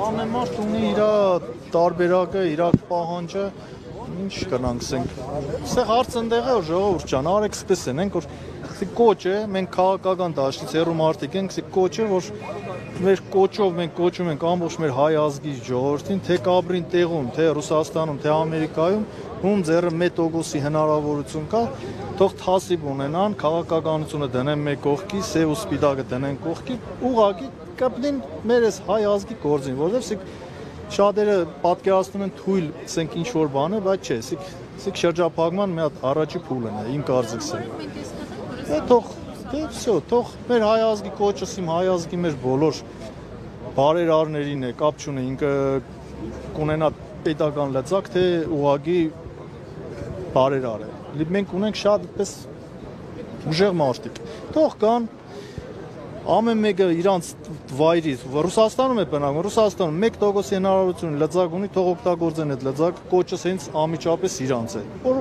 ամեն մարդ ունի իր տարբերակը, իր պահանջը, ինչ կնանք ասենք։ Այստեղ հարցը ընդեղ է, որ ժողովուրդ ջան, արեք սպես ենք, որ կոչ է, մենք քաղաքական դաշտից հեռու մարդիկ ենք, կոչ է, որ մեր կոչով մենք կոչում ենք ամբողջ մեր հայ ազգի ժողովրդին, թե կաբրին տեղում, թե Ռուսաստանում, թե Ամերիկայում, ում ձեռը 1% հնարավորություն կա, թող թասիբ ունենան, քաղաքականությունը դնեն մեկ կողքի, սև ու սպիտակը դնեն կողքի, ուղղակի կպնին մեր այս հայ ազգի գործին, որովհետև շատերը պատկերացնում են թույլ, ասենք ինչ որ բան է, բայց չէ, սիկ շրջափակման մի հատ առաջի փուլն է, իմ կարծիքս է։ Թող մեր հայ ազգի կոչս իմ հայ ազգի մեր բոլոր բարերարներին է, կապ չունի, ինքը կունենա պետական լծակ, թե ուղղակի բարերար է։ Մենք ունենք շատ այդպես ուժեղ մարդիկ։ Թող կան ամեն մեկը իրանց վայրից, Ռուսաստանում է բնակվում, Ռուսաստանում 1% հնարավորություն լծակ ունի, թող օգտագործեն այդ լծակ, կոչս հենց անմիջապես իրանց է։ Որ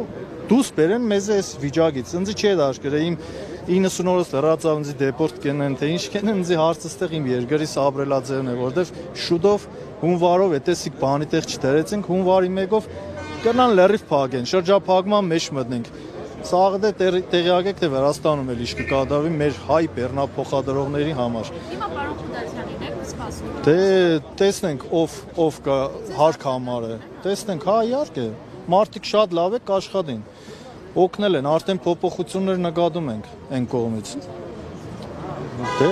դուս բերեն մեզ այս վիճակից, ինձ չի դաշկերը իմ 90 օրս լրացավ ինձ դեպորտ կենեն, թե ինչ կենեն, ինձ հարցը ստեղ իմ երկրից ապրելաձևն է, որտեվ շուտով հունվարով այդտեսիկ բանի տեղ չդրեցինք, հունվարի 1-ով կնան լրիվ փակեն, շրջափակման մեջ մտնենք։ Սաղ տեղյակ եք, թե Վրաստանում էլ ինչ կկատարվի մեր հայ բեռնափոխադրողների համար։ Հիմա պարոն Խուդասյանին եք սպասում։ Դե տեսնենք ով կա հարկ համարը։ Տեսնենք, հա, իհարկե, մարդիկ շատ լավ է կաշխատին։ Օգնել են, արդեն փոփոխություններ նկատում ենք այն կողմից։ Դե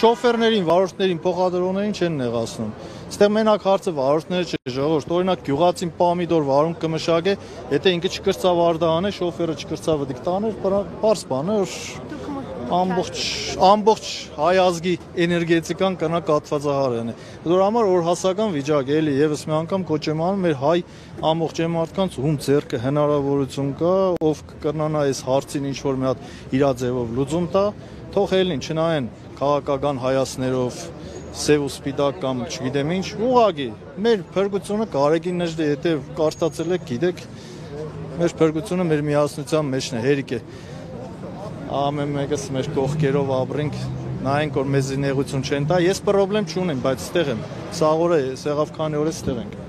շոֆերներին, վարորդներին, փոխադրողներին չեն նեղացնում։ Այստեղ մենակ հարցը վարորդները չէ, ժողովուրդ, օրինակ գյուղացին պամիդոր վարում կմշակե, եթե ինքը չկրծավ արդահանը, շոֆերը չկրծավ դիք տաներ, պարզ բան է, ամբողջ հայ ազգի էներգետիկան կնա կաթվածահարեն է։ Դրա համար օրհասական վիճակ է, էլի եւս մի անգամ կոչ եմ անում մեր հայ ամբողջ մարդկանց, ում ձեռքը հնարավորություն կա, ով կկրնանա այս հարցին ինչ որ մի հատ իր ձևով լուծում տա, թող ելին, չնայեն քաղաքական հայացներով սև ու սպիտակ կամ չգիտեմ ինչ, ուղղակի մեր փրկությունը Գարեգին Նժդե եթե կարդացել եք, գիտեք, մեր փրկությունը մեր միասնության մեջն է, հերիք է։ Ամեն մեկս մեր կողքերով ապրենք, նայենք որ մեզ նեղություն չեն տա, ես պրոբլեմ չունեմ, բայց ստեղ եմ։ Սաղ օրը, սեղավ քանի օր է ստեղ ենք։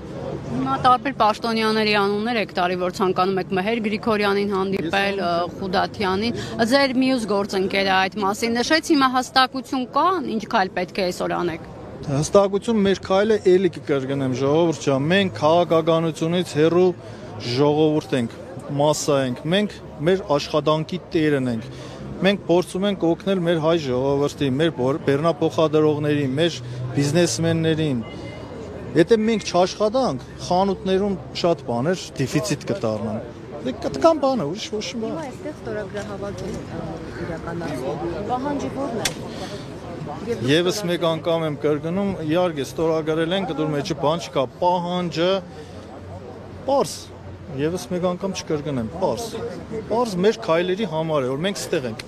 Հիմա տարբեր պաշտոնյաների անուններ եք տարի, որ ցանկանում եք Մհեր Գրիգորյանին հանդիպել, Խուդատյանին, ձեր մյուս գործընկերը այդ մասին նշեց, հիմա հստակություն կա, ինչ քայլ պետք է այսօր անեք։ Հստակություն մեր քայլը էլի կկրկնեմ, ժողովուրդ ջան, մենք քաղաքականությունից հեռու ժողովուրդ ենք, մասսա ենք, մենք մեր աշխատանքի տերն ենք։ Մենք փորձում ենք օգնել մեր հայ ժողովրդին, մեր բեռնափոխադրողներին, մեր բիզնեսմեններին։ Եթե մենք չաշխատանք, խանութներում շատ բաներ դեֆիցիտ կդառնան։ Դե կտկան բանը, ուրիշ ոչ մի բան։ Հիմա այստեղ ստորագրահավաքում իրականացվում։ Պահանջի ո՞րն է։ Եվս մեկ անգամ եմ կրկնում, իհարկե ստորագրել են, դուր մեջը բան չկա, պահանջը պարզ։ Եվս մեկ անգամ չկրկնեմ, պարզ։ Պարզ մեր քայլերի համար է, որ մենք ստեղ ենք։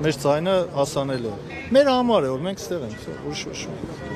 Մեր ձայնը հասանել է։ Մեր համար է, որ մենք ստեղ ենք, ուրիշ ոչ մի։